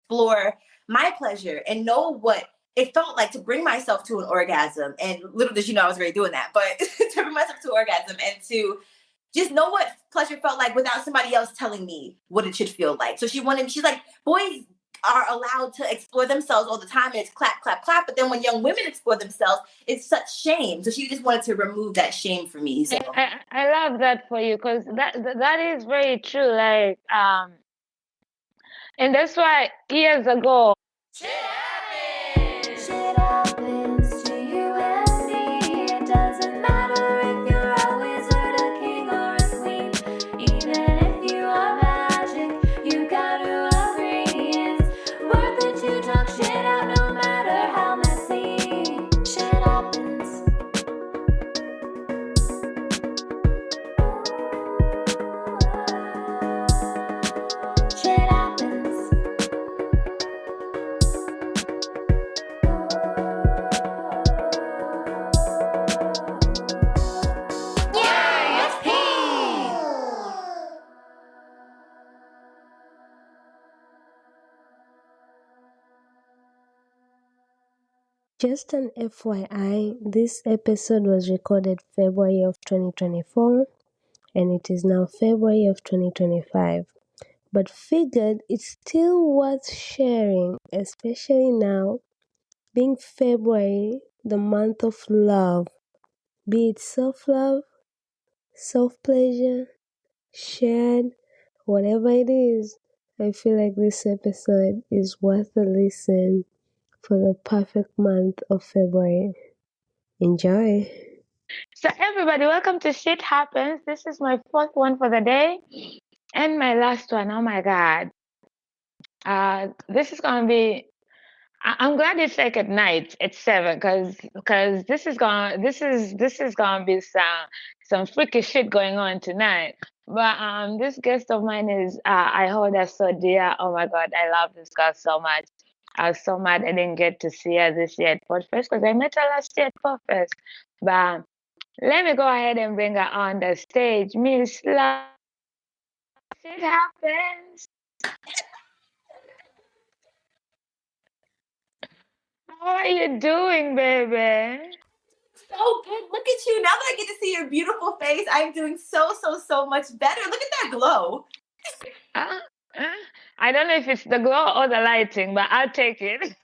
explore my pleasure and know what it felt like to bring myself to an orgasm. And little did you know I was already doing that, but to bring myself to orgasm and to just know what pleasure felt like without somebody else telling me what it should feel like. So she's like, boys are allowed to explore themselves all the time. And it's clap, clap, clap. But then when young women explore themselves, it's such shame. So she just wanted to remove that shame for me. So I love that for you, because that is very true. Like, and that's why years ago, Shit happens. Shit happens to you and me. It doesn't matter if you're a wizard, a king, or a queen. Even if you are magic, you gotta agree. It's worth it to talk shit out, no matter how messy. Shit happens. Shit happens. Just an FYI, this episode was recorded February of 2024 and it is now February of 2025. But figured it's still worth sharing, especially now, being February, the month of love, be it self-love, self-pleasure, shared, whatever it is. I feel like this episode is worth a listen for the perfect month of February. Enjoy. so everybody, welcome to Shit Happens. This is my fourth one for the day and my last one. Oh my God. This is gonna be. I'm glad it's like at night at 7, because this is gonna be some freaky shit going on tonight. But this guest of mine is I hold her so dear. Oh my God, I love this girl so much. I was so mad I didn't get to see her this year at Podfest, because I met her last year at Podfest. But let me go ahead and bring her on the stage. Miss Love. Shit happens. How are you doing, baby? so good. Look at you. Now that I get to see your beautiful face, I'm doing so much better. Look at that glow. Uh, uh, I don't know if it's the glow or the lighting, but I'll take it.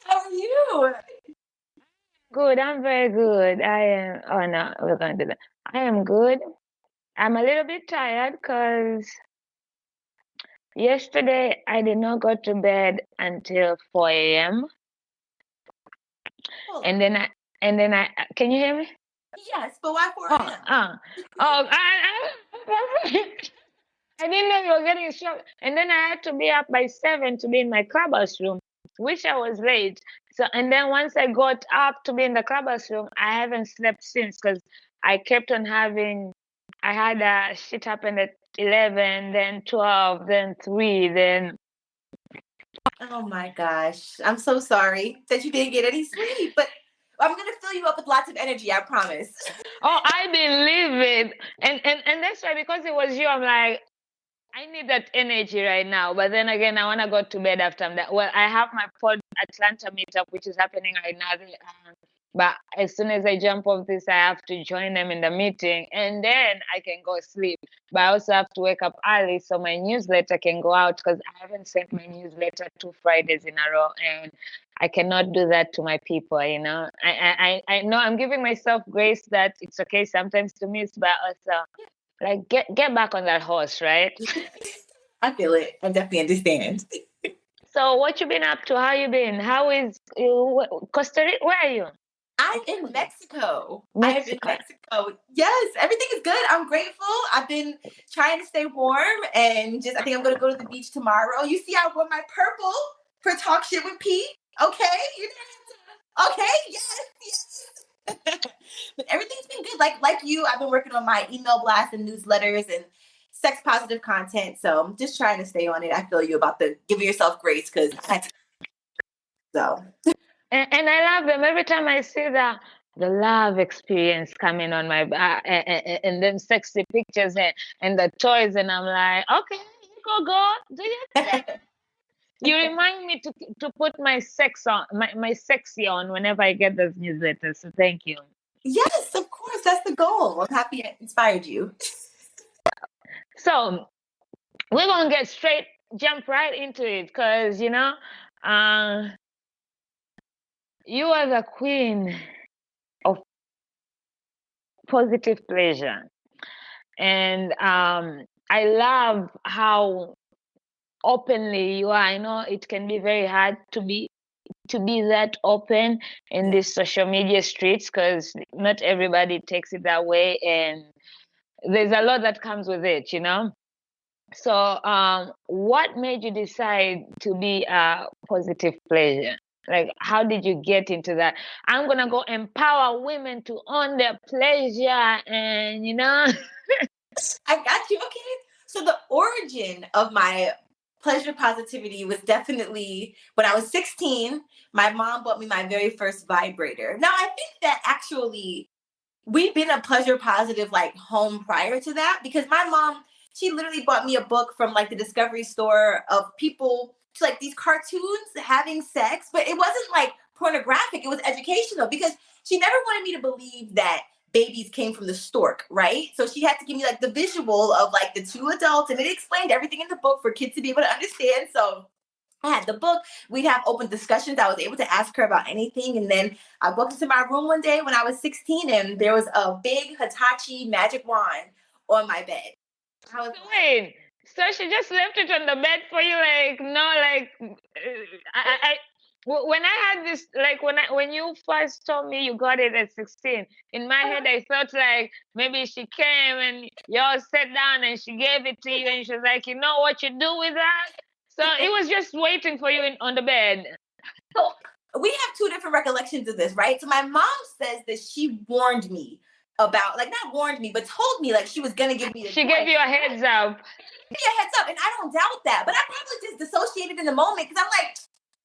How are you? Good, I'm very good. I am. Oh no, we're gonna do that. I am good. I'm a little bit tired because yesterday I did not go to bed until 4 a.m. Oh, and then I can you hear me? yes, but why 4 Oh, a.m.? I didn't know you were getting shocked. And then I had to be up by 7 to be in my clubhouse room, which I was late. So, and then once I got up to be in the clubhouse room, I haven't slept since, because I kept on I had a shit happen at 11, then 12, then 3, then. Oh my gosh. I'm so sorry that you didn't get any sleep, but I'm going to fill you up with lots of energy, I promise. Oh, I believe it. And that's why, because it was you, I'm like, I need that energy right now. But then again, I want to go to bed after that. Well, I have my Pod Atlanta meetup, which is happening right now. But as soon as I jump off this, I have to join them in the meeting, and then I can go sleep. But I also have to wake up early so my newsletter can go out, because I haven't sent my newsletter 2 Fridays in a row, and I cannot do that to my people. I know I'm giving myself grace that it's okay sometimes to miss, but also like get back on that horse, right? I feel it. I definitely understand. So what you been up to? How you been? How is Costa Rica? Where are you? I'm in Mexico. Mexico. I am in Mexico. Yes, everything is good. I'm grateful. I've been trying to stay warm, and I think I'm going to go to the beach tomorrow. You see, I wore my purple for Talk Shit with Pete. Okay? Okay? Yes. But everything's been good. Like you, I've been working on my email blasts and newsletters and sex positive content. So I'm just trying to stay on it. I feel you about the giving yourself grace, because so. And I love them. Every time I see the love experience coming on my and then sexy pictures and the toys, and I'm like, okay, you go do your thing. You remind me to put my sex on my sexy on whenever I get those newsletters. So thank you. Yes, of course. That's the goal. I'm happy it inspired you. So we're gonna jump right into it, because you are the queen of positive pleasure, and I love how openly you are. I know it can be very hard to be that open in these social media streets, because not everybody takes it that way, and there's a lot that comes with it. So what made you decide to be a positive pleasure? Like, how did you get into that? I'm gonna go empower women to own their pleasure, and I got you. Okay. So the origin of my pleasure positivity was definitely when I was 16. My mom bought me my very first vibrator. Now, I think that actually we've been a pleasure positive like home prior to that, because my mom, she literally bought me a book from like the Discovery Store of people to like these cartoons having sex, but it wasn't like pornographic, it was educational, because she never wanted me to believe that babies came from the stork, right? So she had to give me like the visual of like the two adults, and it explained everything in the book for kids to be able to understand. So I had the book. We'd have open discussions. I was able to ask her about anything. And then I walked into my room one day when I was 16, and there was a big Hitachi magic wand on my bed. I was So wait, so she just left it on the bed for you? Like, no, like, when I had this, like, when you first told me you got it at 16, in my head I thought like maybe she came and y'all sat down and she gave it to you, and she was like, you know what you do with that? So it was just waiting for you on the bed. So we have two different recollections of this, right? So my mom says that she warned me about, like, not warned me, but told me like she was gonna give me the She toy. gave you a heads up. Give me a heads up, and I don't doubt that. But I probably just dissociated in the moment, because I'm like,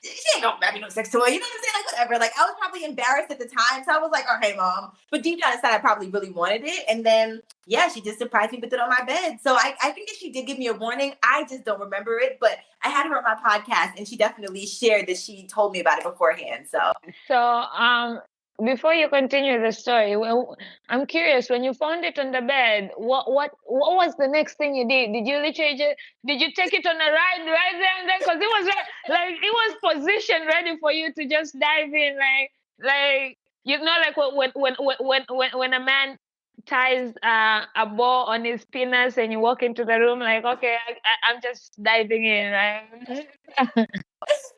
she ain't gonna grab me no sex toy. You know what I'm saying? Like, whatever. Like, I was probably embarrassed at the time, so I was like, okay, mom. But deep down inside, I probably really wanted it. And then, yeah, she just surprised me with it on my bed. So I think that she did give me a warning. I just don't remember it. But I had her on my podcast, and she definitely shared that she told me about it beforehand. So before you continue the story, I'm curious, when you found it on the bed, what was the next thing you did? Did you literally did you take it on a ride right there and then? Because it was like it was positioned ready for you to just dive in, like like when a man ties a bow on his penis and you walk into the room like, okay, I'm just diving in, right?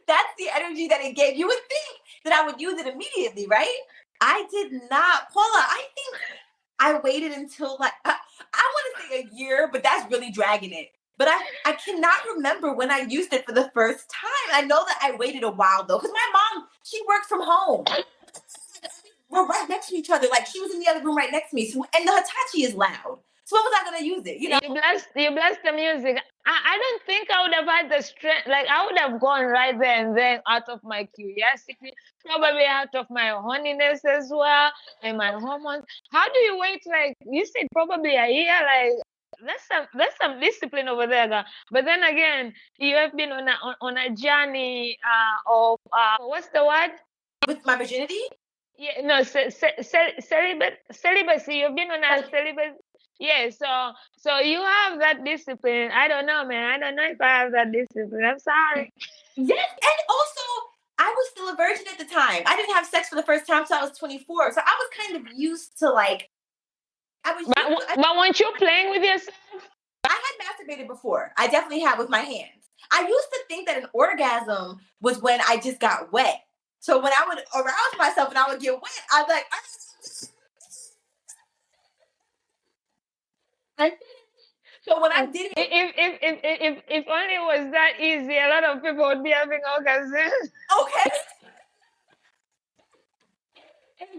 That's the energy that it gave. You would think that I would use it immediately, right? I did not. Paula, I think I waited until like, I want to say a year, but that's really dragging it. But I cannot remember when I used it for the first time. I know that I waited a while though, because my mom, she worked from home. We're right next to each other. Like, she was in the other room right next to me. So, and the Hitachi is loud. So when was I gonna use it? You know? You bless the music. I don't think I would have had the strength. Like, I would have gone right there and then, out of my curiosity, probably out of my horniness as well, and my hormones. How do you wait? Like you said, probably a year. Like, that's some discipline over there, girl. But then again, you have been on a journey of what's the word? With my virginity? Yeah, no, celibacy. You've been on a celibacy. Yeah, so you have that discipline. I don't know, man. I don't know if I have that discipline. I'm sorry. Yes, and also I was still a virgin at the time. I didn't have sex for the first time until I was 24. So I was kind of used to like, But weren't you playing with yourself? I had masturbated before. I definitely have with my hands. I used to think that an orgasm was when I just got wet. So when I would arouse myself and I would get wet, I'd be like, so when I did it, if only it was that easy, a lot of people would be having orgasms. Okay.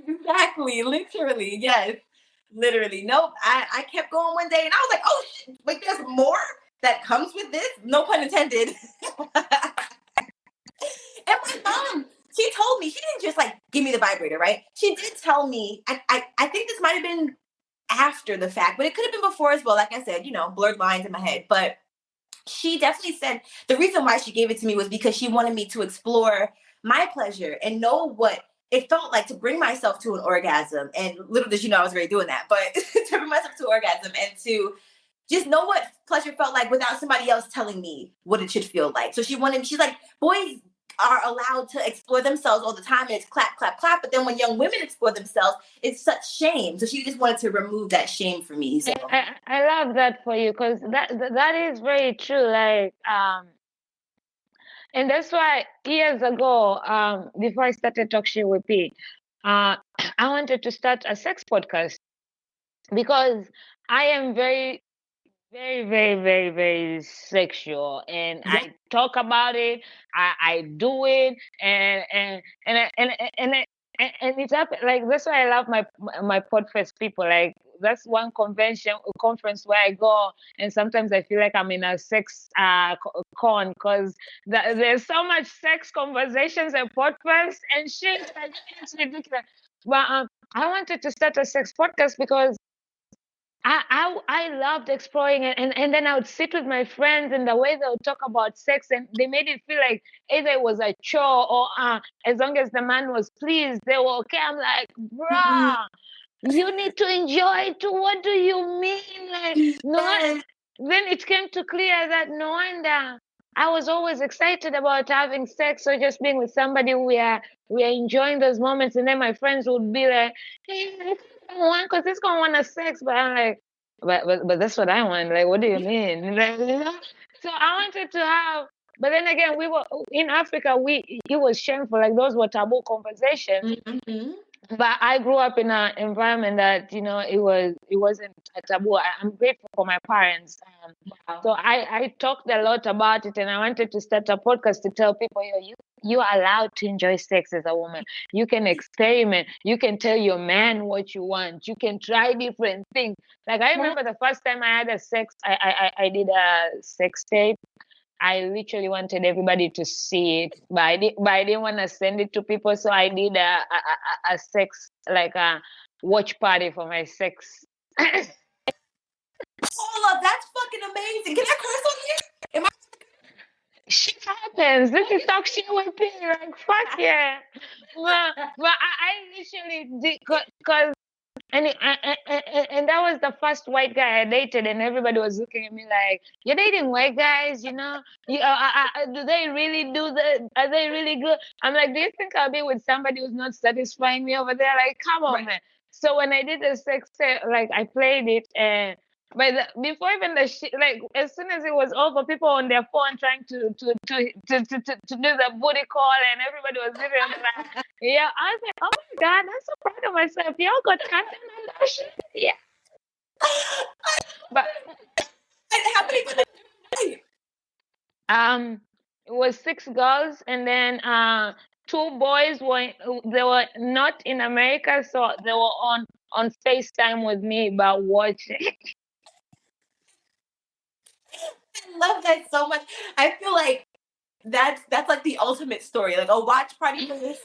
Exactly. Literally. Yes. Literally. Nope. I kept going one day and I was like, oh shit, wait, there's more that comes with this? No pun intended. And my mom, she told me, she didn't just like give me the vibrator, right? She did tell me, I think this might have been after the fact, but it could have been before as well. Like I said, blurred lines in my head. But she definitely said the reason why she gave it to me was because she wanted me to explore my pleasure and know what it felt like to bring myself to an orgasm. And little did she know I was already doing that, but to bring myself to orgasm and to just know what pleasure felt like without somebody else telling me what it should feel like. So she's like, boys are allowed to explore themselves all the time and it's clap, clap, clap. But then when young women explore themselves, it's such shame. So she just wanted to remove that shame for me. So I love that for you, because that is very true. Like, and that's why years ago, before I started Talk Shit with P, I wanted to start a sex podcast because I am very, very, very, very, very sexual, and yeah. I talk about it. I do it, and it's up. Like, that's why I love my Podfest people. Like, that's one conference where I go, and sometimes I feel like I'm in a sex con, because there's so much sex conversations at Podfest and shit. Like, it's ridiculous. But I wanted to start a sex podcast because I loved exploring it, and then I would sit with my friends, and the way they would talk about sex, and they made it feel like either it was a chore or as long as the man was pleased, they were okay. I'm like, Mhm. bruh, you need to enjoy it too. What do you mean? Like, no. Yes. Then it came to clear that no wonder I was always excited about having sex or just being with somebody. We are enjoying those moments, and then my friends would be like, "Hey, I don't want, because this gonna want a sex," but I'm like, but that's what I want. Like, what do you mean? Like, you know? So I wanted to have. But then again, we were in Africa. It was shameful. Like, those were taboo conversations. Mhm. But I grew up in an environment that, it wasn't a taboo. I'm grateful for my parents. So I talked a lot about it, and I wanted to start a podcast to tell people, you are allowed to enjoy sex as a woman. You can experiment. You can tell your man what you want. You can try different things. Like, I remember the first time I had I did a sex tape. I literally wanted everybody to see it, but I didn't want to send it to people. So I did a sex, like a watch party for my sex. Hold up, that's fucking amazing. Can I curse on here? Am I? Shit happens. This is Talk Shit with me. Like, fuck yeah. But I literally did, because and that was the first white guy I dated, and everybody was looking at me like, "You're dating white guys, you know? Do they really do that? Are they really good?" I'm like, "Do you think I'll be with somebody who's not satisfying me over there? Like, come on, Right. man." So when I did the sex tape, like, I played it, and before even the shit, like, as soon as it was over, people on their phone trying to do the booty call, and everybody was living like, yeah. I was like, oh my god, I'm so proud of myself. Y'all got content on that shit. Yeah. But How many women do you? it was 6 girls, and then 2 boys they were not in America, so they were on FaceTime with me, but watching. I love that so much. I feel like that's like the ultimate story. Like a watch party for this.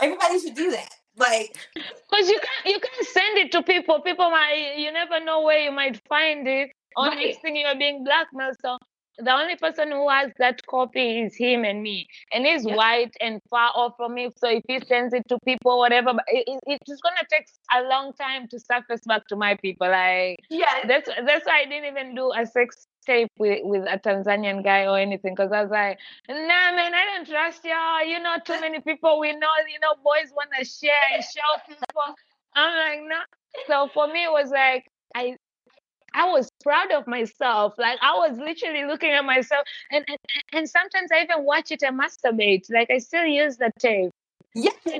Everybody should do that. Like, Because you can't send it to people. People might, you never know where you might find it. Or right. next thing, you're being blackmailed. So the only person who has that copy is him and me. And he's Yep. white and far off from me. So if he sends it to people, whatever, but it's gonna take a long time to surface back to my people. Like, Yes. that's why I didn't even do a sex tape with a Tanzanian guy or anything, because I was like, nah, man, I don't trust y'all. You know, too many people we know. Boys want to share and show people. I'm like, no. So for me, it was like, I was proud of myself. Like, I was literally looking at myself, and sometimes I even watch it and masturbate. Like, I still use the tape. Yes. That's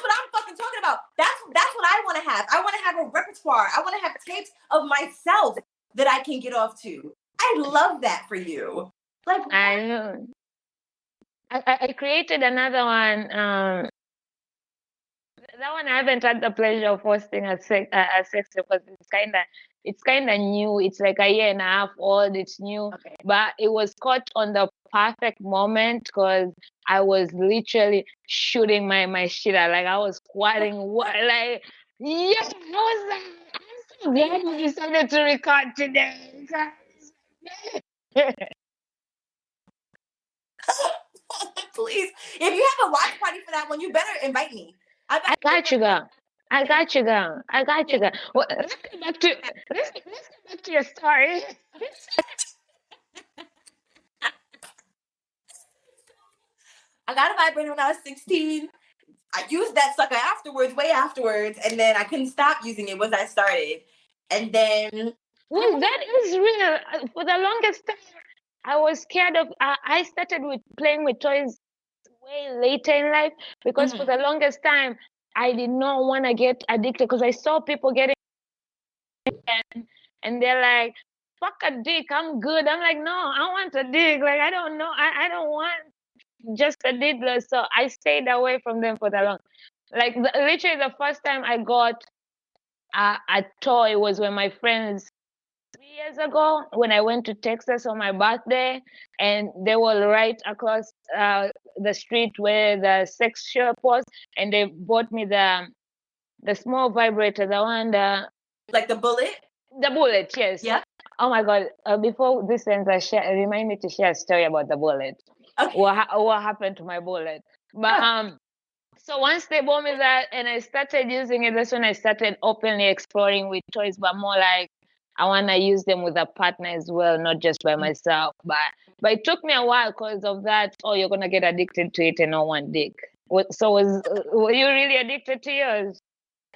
what I'm fucking talking about. That's what I want to have. I want to have a repertoire. I want to have tapes of myself that I can get off to. I love that for you. Like, I know. I created another one. That one I haven't had the pleasure of hosting a sex because it's kinda new. It's like a year and a half old. It's new, okay. but it was caught on the perfect moment because I was literally shooting my shit out. Like, I was squatting, like, yeah, I was like, I'm so glad we decided to record today, guys. Please, if you have a watch party for that one, you better invite me. I got you, girl. I got you, girl. Well, let's get back to your story. I got a vibrator when I was 16. I used that sucker afterwards, way afterwards, and then I couldn't stop using it once I started. And then Well, that is real. For the longest time, I was scared of. I started with playing with toys way later in life because for the longest time, I did not want to get addicted because I saw people getting and they're like, "Fuck a dick, I'm good." I'm like, "No, I want a dick. Like I don't know. I don't want just a diddler." So I stayed away from them for the long. Like literally, the first time I got a toy was when my friends 3 years ago when I went to Texas on my birthday, and they were right across the street where the sex shop was, and they bought me the small vibrator, the one like the bullet. The bullet, yes. Yeah. Oh my God! Before this ends, remind me to share a story about the bullet. Okay. What happened to my bullet? But so once they bought me that, and I started using it, that's when I started openly exploring with toys, but more like I want to use them with a partner as well, not just by myself. But it took me a while because of that. Oh, you're gonna get addicted to it and not want dick. So were you really addicted to yours?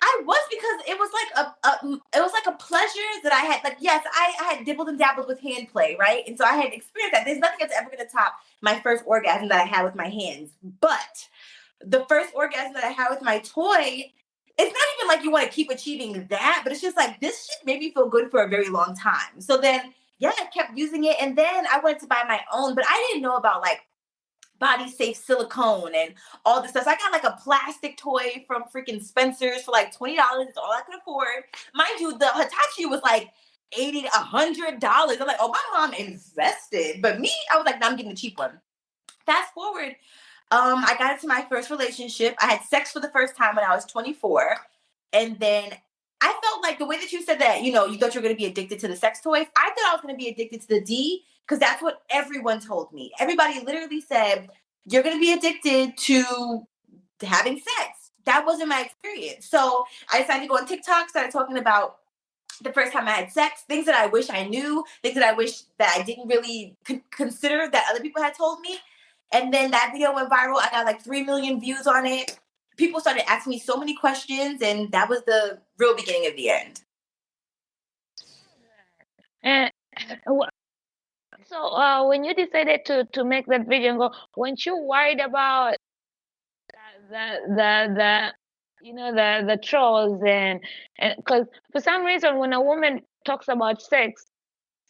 I was, because it was like a pleasure that I had. Like, yes, I had dibbled and dabbled with hand play, right? And so I had experienced that. There's nothing that's ever going to top my first orgasm that I had with my hands. But the first orgasm that I had with my toy, it's not even like you want to keep achieving that, but it's just like, this shit made me feel good for a very long time. So then, yeah, I kept using it. And then I wanted to buy my own, but I didn't know about like body safe silicone and all this stuff. So I got like a plastic toy from freaking Spencer's for like $20. It's all I could afford. Mind you, the Hitachi was like $80 to $100. I'm like, oh, my mom invested. But me, I was like, no, I'm getting the cheap one. Fast forward, I got into my first relationship. I had sex for the first time when I was 24. And then I felt like the way that you said that, you thought you were going to be addicted to the sex toys. I thought I was going to be addicted to the D, because that's what everyone told me. Everybody literally said, you're going to be addicted to having sex. That wasn't my experience. So I decided to go on TikTok, started talking about the first time I had sex, things that I wish I knew, things that I wish that I didn't really consider that other people had told me. And then that video went viral. I got like 3 million views on it. People started asking me so many questions, and that was the real beginning of the end. And so when you decided to make that video and go, weren't you worried about the the trolls, and because for some reason when a woman talks about sex,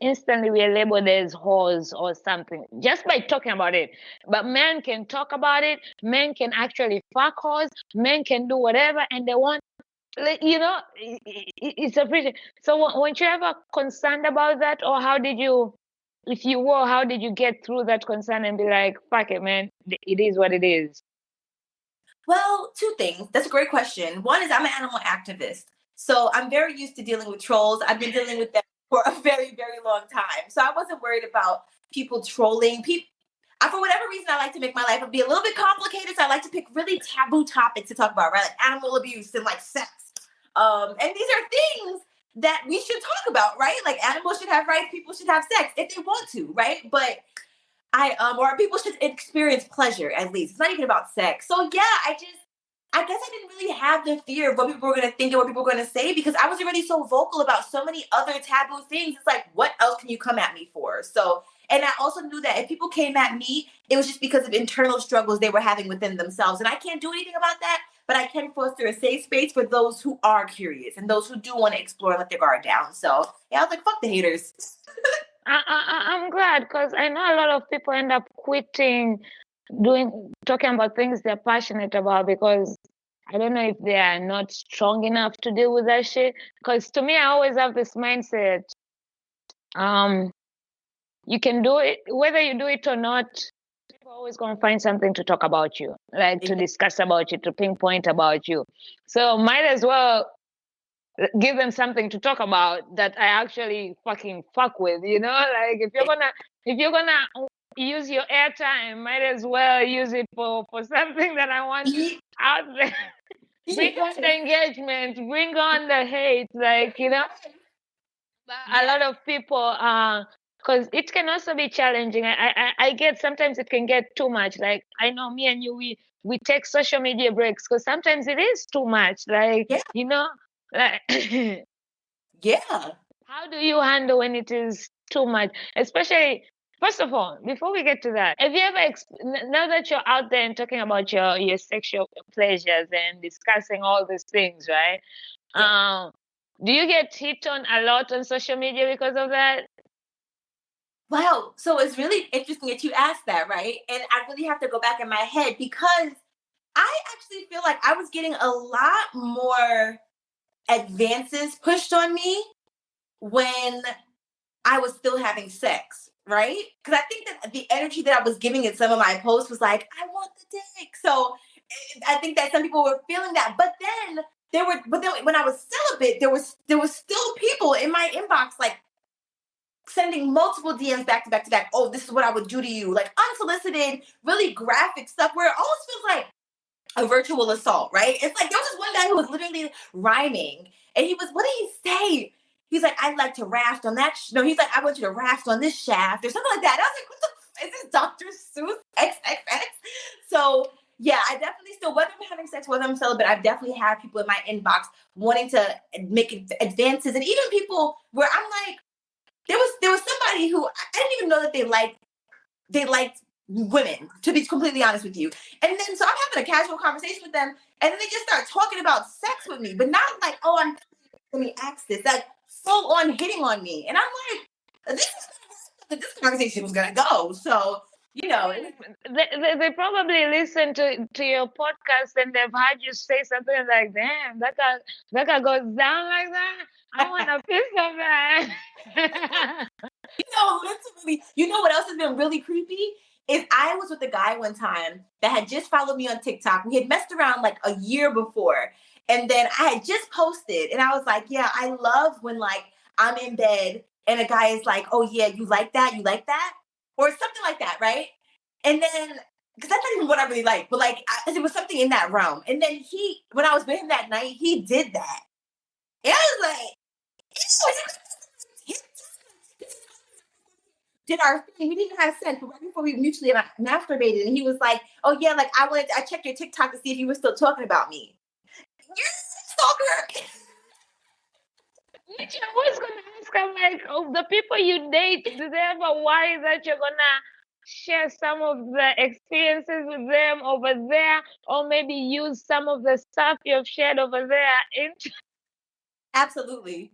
instantly we are labeled as whores or something just by talking about it. But men can talk about it, men can actually fuck whores, men can do whatever, and they want, it's appreciated. So weren't you ever concerned about that, or how did you, if you were, how did you get through that concern and be like, fuck it, man, it is what it is? Well, two things. That's a great question. One is I'm an animal activist. So I'm very used to dealing with trolls. I've been dealing with them for a very, very long time. So I wasn't worried about people trolling. For whatever reason, I like to make my life be a little bit complicated. So I like to pick really taboo topics to talk about, right? Like animal abuse and like sex. And these are things that we should talk about, right? Like animals should have rights. People should have sex if they want to, right? But or people should experience pleasure, at least. It's not even about sex. So yeah, I guess I didn't really have the fear of what people were going to think and what people were going to say, because I was already so vocal about so many other taboo things. It's like, what else can you come at me for? So, and I also knew that if people came at me, it was just because of internal struggles they were having within themselves. And I can't do anything about that, but I can foster a safe space for those who are curious and those who do want to explore and let their guard down. So yeah, I was like, fuck the haters. I'm glad, because I know a lot of people end up quitting talking about things they're passionate about because I don't know if they are not strong enough to deal with that shit. Because to me, I always have this mindset, you can do it, whether you do it or not, people are always going to find something to talk about you, like to discuss about you, to pinpoint about you. So might as well give them something to talk about that I actually fucking fuck with, you know? Like if you're gonna use your airtime, might as well use it for something that I want out there. Bring on the engagement, bring on the hate, like, you know. A lot of people, because it can also be challenging. I get sometimes it can get too much. Like I know me and you, we take social media breaks because sometimes it is too much. Like you know, like Yeah. how do you handle when it is too much? Especially, first of all, before we get to that, have you ever now that you're out there and talking about your sexual pleasures and discussing all these things, right? Do you get hit on a lot on social media because of that? Wow. So it's really interesting that you asked that, right? And I really have to go back in my head because I actually feel like I was getting a lot more advances pushed on me when I was still having sex, right? Because I think that the energy that I was giving in some of my posts was like, I want the dick. So I think that some people were feeling that. But then when I was celibate, there was still people in my inbox like sending multiple DMs back to back to back. Oh, this is what I would do to you. Like unsolicited, really graphic stuff where it almost feels like a virtual assault, right? It's like there was this one guy who was literally rhyming, and what did he say? He's like, I'd like to raft on that. No, he's like, I want you to raft on this shaft or something like that. And I was like, what the is this Dr. Seuss XXX? So yeah, I definitely still, whether I'm having sex, whether I'm celibate, I've definitely had people in my inbox wanting to make advances, and even people where I'm like, there was somebody who I didn't even know that they liked women, to be completely honest with you. And then so I'm having a casual conversation with them, and then they just start talking about sex with me, but not like, oh, let me ask this, like full on hitting on me. And I'm like, this conversation was gonna go. So, you know, they probably listen to your podcast and they've heard you say something like, damn, that guy goes down like that. I want a piece of that. Literally, you know what else has been really creepy? Is I was with a guy one time that had just followed me on TikTok. We had messed around like a year before. And then I had just posted and I was like, yeah, I love when like I'm in bed and a guy is like, oh yeah, you like that? You like that? Or something like that, right? And then, because that's not even what I really like, but like it was something in that realm. And then when I was with him that night, he did that. And I was like, did our thing. We didn't have sex, but right before we mutually masturbated, and he was like, "Oh yeah, like I checked your TikTok to see if you were still talking about me." You're a stalker. Which I was gonna ask him, like, of the people you date, do they have a worry that you're gonna share some of the experiences with them over there, or maybe use some of the stuff you've shared over there into? Absolutely,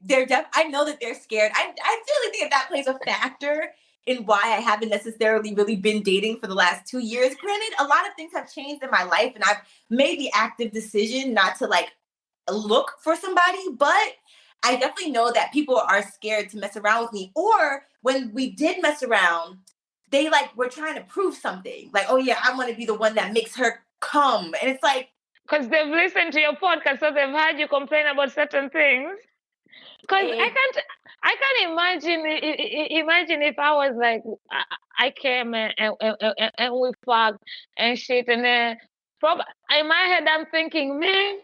I know that they're scared. I really think that plays a factor in why I haven't necessarily really been dating for the last 2 years. Granted, a lot of things have changed in my life, and I've made the active decision not to like look for somebody, but I definitely know that people are scared to mess around with me. Or when we did mess around, they like were trying to prove something. Like, oh yeah, I want to be the one that makes her come. And it's like, because they've listened to your podcast, so they've heard you complain about certain things. Because I can't imagine if I was like, I came and we fucked and shit, and then in my head I'm thinking, man,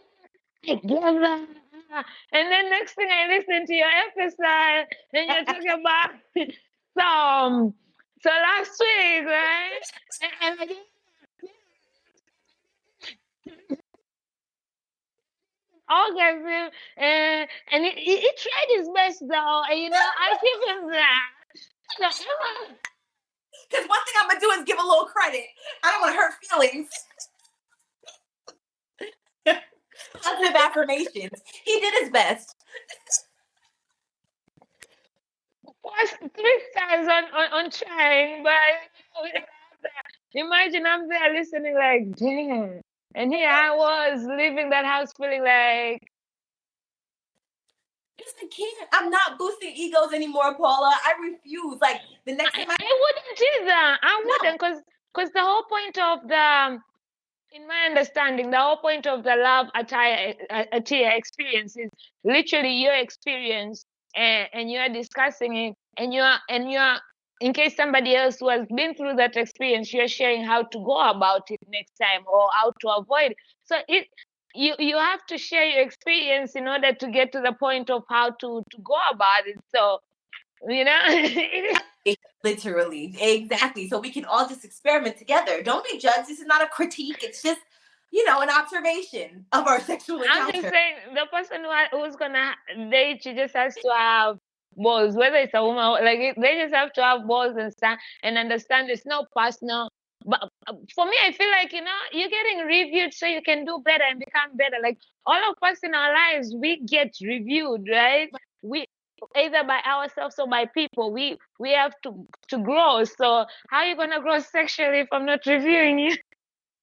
together. And then next thing I listen to your episode, and you're talking about so last week, right? And I just orgasm, and he tried his best though, and, you know, I give him that. because one thing I'm gonna do is give a little credit. I don't want to hurt feelings. Positive affirmations. He did his best. Was 3 stars on trying, but imagine I'm there listening like, damn. And here I was leaving that house feeling like, I can't. I'm not boosting egos anymore, Paula. I refuse. Like the next time I wouldn't either. I wouldn't, because the whole point of In my understanding, the whole point of the love attire experience is literally your experience, and you're discussing it, and you're in case somebody else who has been through that experience, you're sharing how to go about it next time or how to avoid it. So you have to share your experience in order to get to the point of how to go about it. So Literally, exactly. So we can all just experiment together. Don't be judged. This is not a critique. It's just, an observation of our sexual encounter. I'm just saying, the person who's gonna date you just has to have balls, whether it's a woman, they just have to have balls and understand it's not personal. But for me, I feel like you're getting reviewed so you can do better and become better. Like all of us in our lives, we get reviewed, right? We either by ourselves or by people. We have to grow. So how are you gonna grow sexually if I'm not reviewing you?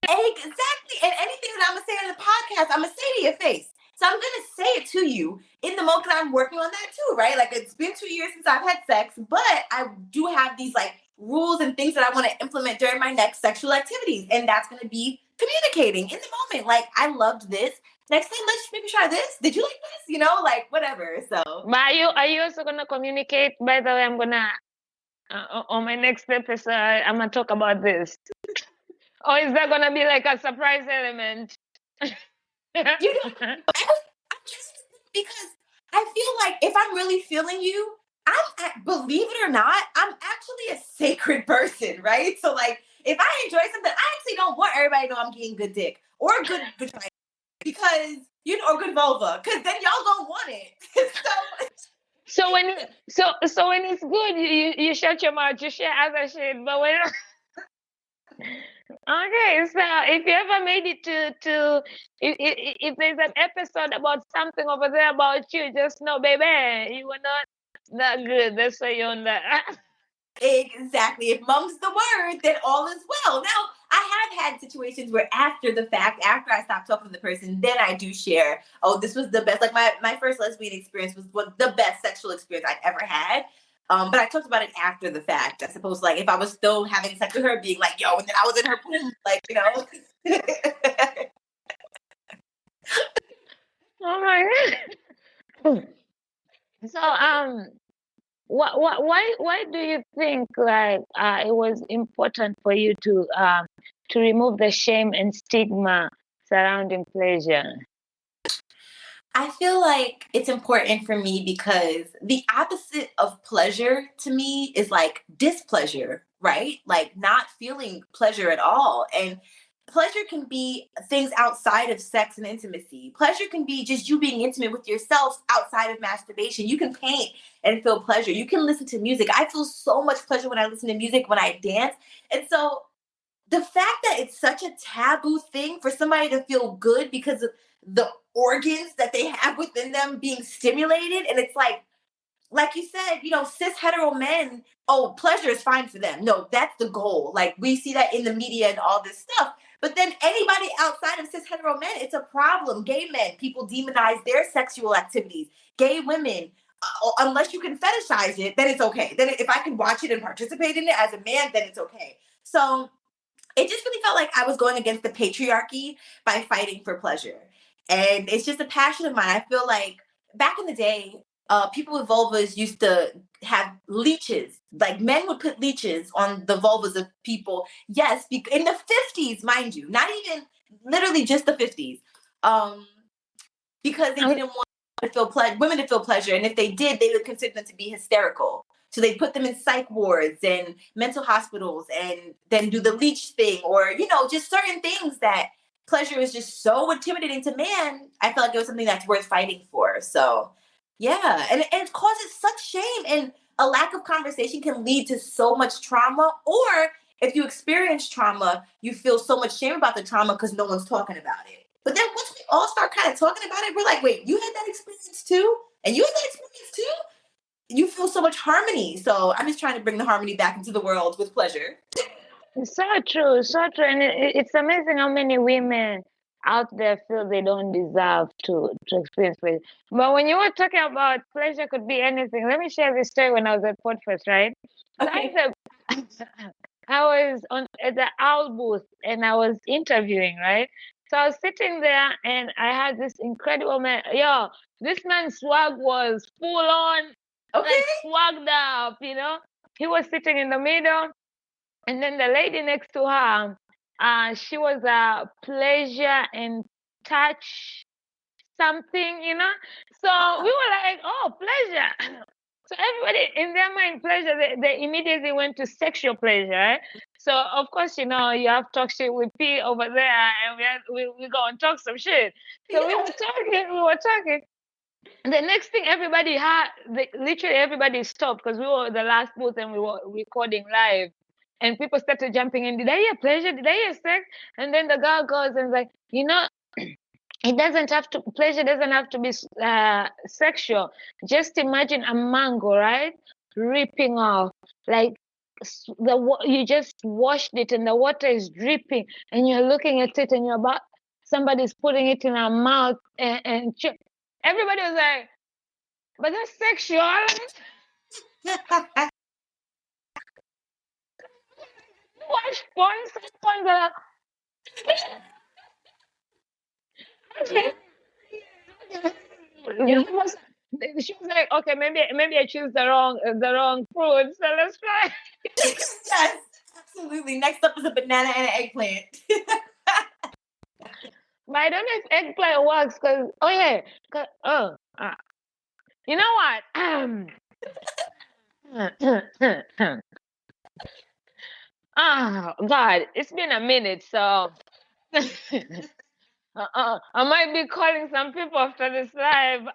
Exactly. And anything that I'm going to say on the podcast, I'm going to say to your face. So I'm going to say it to you in the moment. I'm working on that too, right? Like it's been 2 years since I've had sex, but I do have these rules and things that I want to implement during my next sexual activities. And that's going to be communicating in the moment. Like, I loved this. Next time, let's maybe try this. Did you like this? Whatever. So. But are you also going to communicate? By the way, I'm going to, on my next episode, I'm going to talk about this. Or is that going to be like a surprise element? I'm just because I feel like if I'm really feeling you, believe it or not, I'm actually a sacred person, right? So if I enjoy something, I actually don't want everybody to know I'm getting good dick or good vagina because or good vulva, because then y'all don't want it. So when it's good, you shut your mouth, you share other shit, but when okay, so if you ever made it to if there's an episode about something over there about you, just know, baby, you were not that good. That's why you're on that. Exactly. If mum's the word, then all is well. Now, I have had situations where after the fact, after I stopped talking to the person, then I do share, oh, this was the best. Like my first lesbian experience was the best sexual experience I'd ever had. But I talked about it after the fact. I suppose if I was still having sex with her, being like, yo, and then I was in her pool, Oh my god. So why do you think it was important for you to remove the shame and stigma surrounding pleasure? I feel like it's important for me because the opposite of pleasure to me is displeasure, right? Like not feeling pleasure at all. And pleasure can be things outside of sex and intimacy. Pleasure can be just you being intimate with yourself outside of masturbation. You can paint and feel pleasure. You can listen to music. I feel so much pleasure when I listen to music, when I dance. And so the fact that it's such a taboo thing for somebody to feel good because of the organs that they have within them being stimulated, and it's like you said, cis hetero men, oh, pleasure is fine for them. No, that's the goal. Like we see that in the media and all this stuff. But then anybody outside of cis hetero men, it's a problem. Gay men, people demonize their sexual activities. Gay women, unless you can fetishize it, then it's okay. Then if I can watch it and participate in it as a man, then it's okay. So it just really felt like I was going against the patriarchy by fighting for pleasure. And it's just a passion of mine. I feel like back in the day, people with vulvas used to have leeches. Like men would put leeches on the vulvas of people. Yes, in the 50s, mind you, not even literally just the 50s. Because they didn't want women to feel pleasure. And if they did, they would consider them to be hysterical. So they put them in psych wards and mental hospitals and then do the leech thing or, just certain things that pleasure is just so intimidating to man. I felt like it was something that's worth fighting for. So, yeah. And it causes such shame, and a lack of conversation can lead to so much trauma. Or if you experience trauma, you feel so much shame about the trauma because no one's talking about it. But then once we all start kind of talking about it, we're like, wait, you had that experience too? And you had that experience too? You feel so much harmony. So I'm just trying to bring the harmony back into the world with pleasure. So true, so true. And it's amazing how many women out there feel they don't deserve to experience pleasure. But when you were talking about pleasure could be anything, let me share this story when I was at Podfest, right? Okay. I was at the owl booth and I was interviewing, right? So I was sitting there and I had this incredible man. Yo, this man's swag was full on, Okay. like swagged up, you know. He was sitting in the middle, and then the lady next to her, she was a pleasure and touch something, you know. So we were like, oh, pleasure. So everybody in their mind, pleasure, they immediately went to sexual pleasure. Right? So of course, you know, you have talk shit with P over there, and we go and talk some shit. So we were talking. And the next thing everybody had, literally everybody stopped because we were the last booth and we were recording live. And people started jumping in. Did I hear pleasure? Did I hear sex? And then the girl goes and like, you know, it doesn't have to, pleasure doesn't have to be sexual. Just imagine a mango, right? Ripping off. Like you just washed it and the water is dripping and you're looking at it and you're about, somebody's putting it in our mouth and everybody was like, but that's sexual. Watch porn, some porn are she was like, okay, maybe I choose the wrong fruit, so let's try. Yes, absolutely. Next up is a banana and an eggplant. But I don't know if eggplant works because you know what? Oh God, it's been a minute, so I might be calling some people after this live.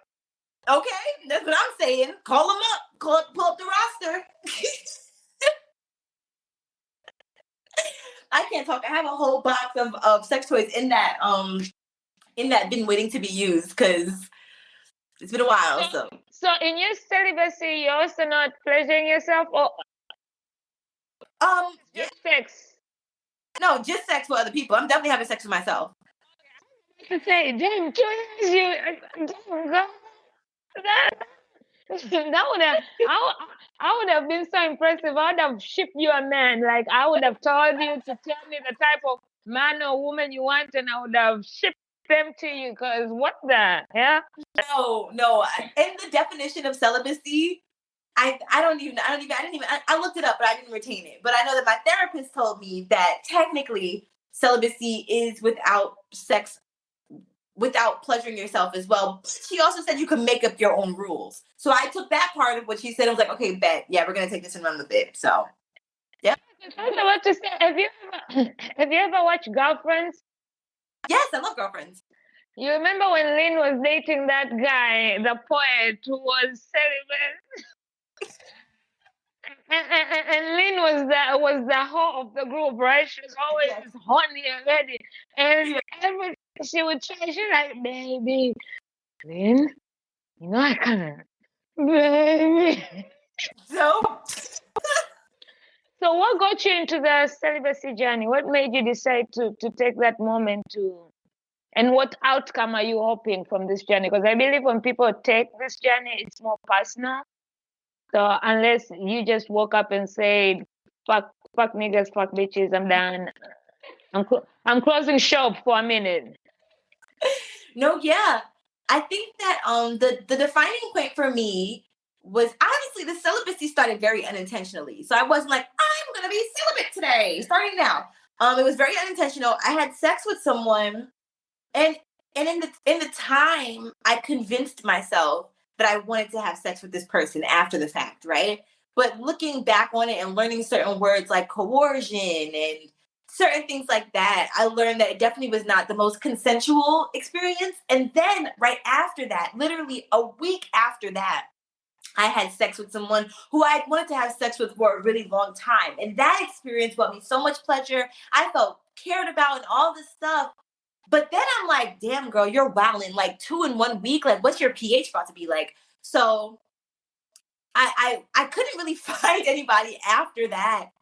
Okay, that's what I'm saying. Call them up. Pull up the roster. I can't talk. I have a whole box of sex toys in that been waiting to be used because it's been a while. So in your celibacy, you're also not pleasuring yourself, or just sex? No, just sex with other people. I'm definitely having sex with myself. To say, damn, 2 years, that would have, I would have been so impressive. I would have shipped you a man. Like I would have told you to tell me the type of man or woman you want, and I would have shipped them to you. Because what the yeah? No. In the definition of celibacy, I looked it up, but I didn't retain it. But I know that my therapist told me that technically celibacy is without sex, without pleasuring yourself as well. But she also said you can make up your own rules. So I took that part of what she said. I was like, okay, bet. Yeah, we're going to take this and run with it. So, yeah. I was about to say, have you ever watched Girlfriends? Yes, I love Girlfriends. You remember when Lynn was dating that guy, the poet who was celibate? And Lynn was the whole of the group, right? She was always horny and ready. And every she would try, she's like, baby, Lynn, you know I can't. Baby. So what got you into the celibacy journey? What made you decide to take that moment to, and what outcome are you hoping from this journey? Because I believe when people take this journey, it's more personal. So unless you just woke up and said, fuck niggas, fuck bitches, I'm done. I'm closing shop for a minute. No, yeah. I think that the defining point for me was honestly the celibacy started very unintentionally. So I wasn't like, I'm gonna be celibate today, starting now. It was very unintentional. I had sex with someone, and in the time I convinced myself that I wanted to have sex with this person after the fact, right? But looking back on it and learning certain words like coercion and certain things like that, I learned that it definitely was not the most consensual experience. And then right after that, literally a week after that, I had sex with someone who I wanted to have sex with for a really long time. And that experience brought me so much pleasure. I felt cared about and all this stuff. But then I'm like, damn, girl, you're wilding like 2 in 1 week. Like, what's your pH about to be like? So I couldn't really find anybody after that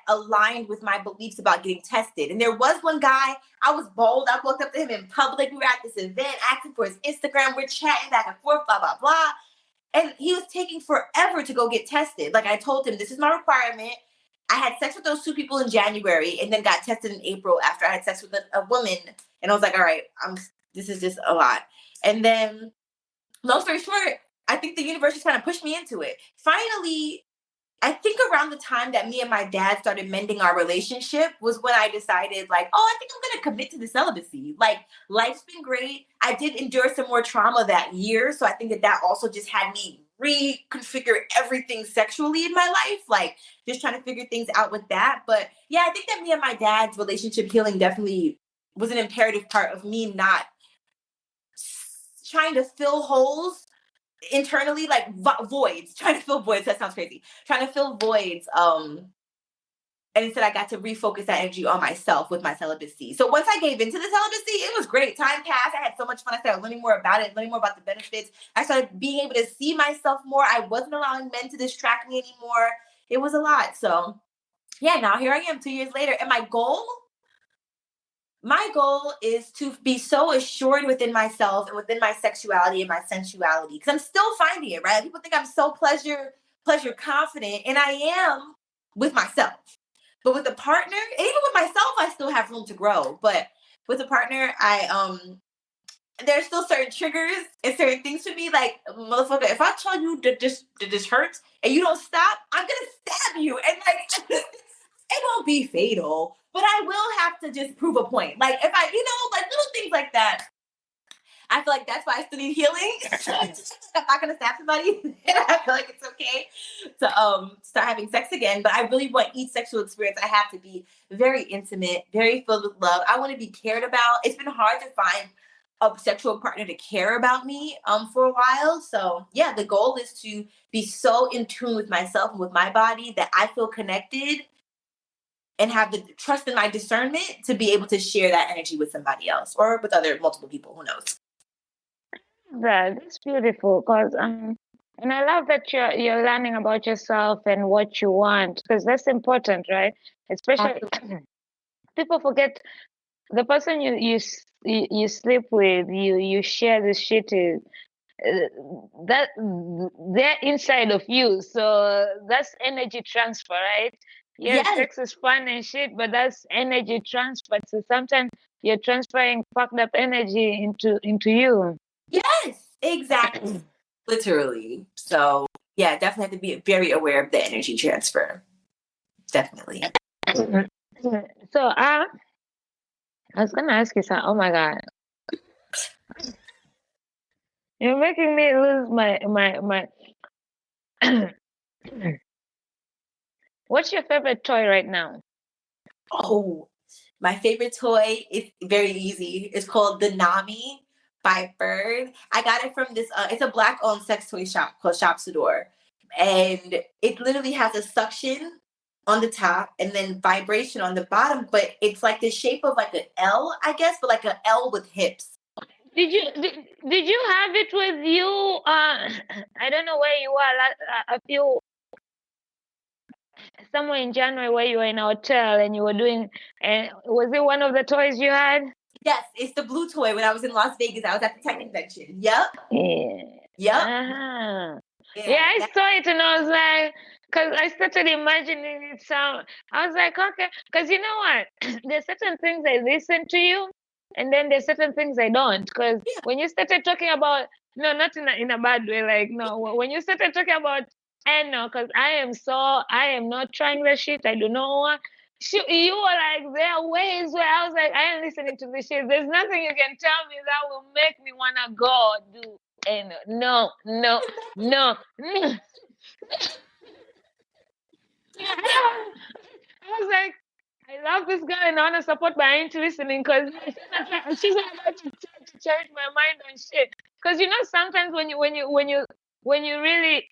aligned with my beliefs about getting tested. And there was one guy, I was bold. I walked up to him in public. We were at this event, asking for his Instagram. We're chatting back and forth, blah, blah, blah. And he was taking forever to go get tested. Like I told him, this is my requirement. I had sex with those two people in January and then got tested in April after I had sex with a woman. And I was like, all right, this is just a lot. And then, long story short, I think the universe just kind of pushed me into it. Finally, I think around the time that me and my dad started mending our relationship was when I decided, like, oh, I think I'm going to commit to the celibacy. Like, life's been great. I did endure some more trauma that year. So I think that also just had me reconfigure everything sexually in my life, like just trying to figure things out with that. But yeah, I think that me and my dad's relationship healing definitely was an imperative part of me not trying to fill holes internally, like voids, trying to fill voids. That sounds crazy. Trying to fill voids. And instead I got to refocus that energy on myself with my celibacy. So once I gave into the celibacy, it was great. Time passed. I had so much fun. I started learning more about it, learning more about the benefits. I started being able to see myself more. I wasn't allowing men to distract me anymore. It was a lot. So yeah, now here I am 2 years later. And my goal is to be so assured within myself and within my sexuality and my sensuality. Because I'm still finding it, right? People think I'm so pleasure confident, and I am with myself. But with a partner, and even with myself, I still have room to grow. But with a partner, there's still certain triggers and certain things for me. Like, motherfucker, if I tell you that this hurts and you don't stop, I'm gonna stab you. And like, it won't be fatal, but I will have to just prove a point. Like, if I, like little things like that. I feel like that's why I still need healing. I'm not gonna stab somebody. And I feel like it's okay to start having sex again. But I really want each sexual experience I have to be very intimate, very filled with love. I want to be cared about. It's been hard to find a sexual partner to care about me for a while. So yeah, the goal is to be so in tune with myself and with my body that I feel connected and have the trust in my discernment to be able to share that energy with somebody else or with multiple people. Who knows? That's beautiful, because and I love that you're learning about yourself and what you want, because that's important, right? Especially people forget the person you sleep with, you share this shit is that they're inside of you, so that's energy transfer, right? Yes, Yes. sex is fun and shit, but that's energy transfer. So sometimes you're transferring fucked up energy into you. Yes, exactly. Literally. So yeah, definitely have to be very aware of the energy transfer. Definitely. So I was gonna ask you something. Oh my god, you're making me lose my. What's your favorite toy right now? Oh, my favorite toy is very easy. It's called the Nami by Bird. I got it from this, it's a black-owned sex toy shop called Shopsador. And it literally has a suction on the top and then vibration on the bottom, but it's like the shape of like an L, I guess, but like an L with hips. Did you have it with you? I don't know where you are. A few somewhere in January where you were in a hotel and you were doing. And was it one of the toys you had? Yes, it's the blue toy. When I was in Las Vegas, I was at the tech convention. Yep. Yeah. Yep. Uh-huh. Yeah, I saw it and I was like, because I started imagining it sound. I was like, okay, because you know what? There's certain things I listen to you, and then there's certain things I don't. Because when you started talking about, no, not in a bad way, like, no, when you started talking about, and no, because I am not trying that shit. I do not want. You were like, there are ways where I was like, I am listening to this shit. There's nothing you can tell me that will make me want to go do. And no. I was like, I love this girl and I want to support by ain't listening, because she's about to change my mind and shit. Because sometimes when you really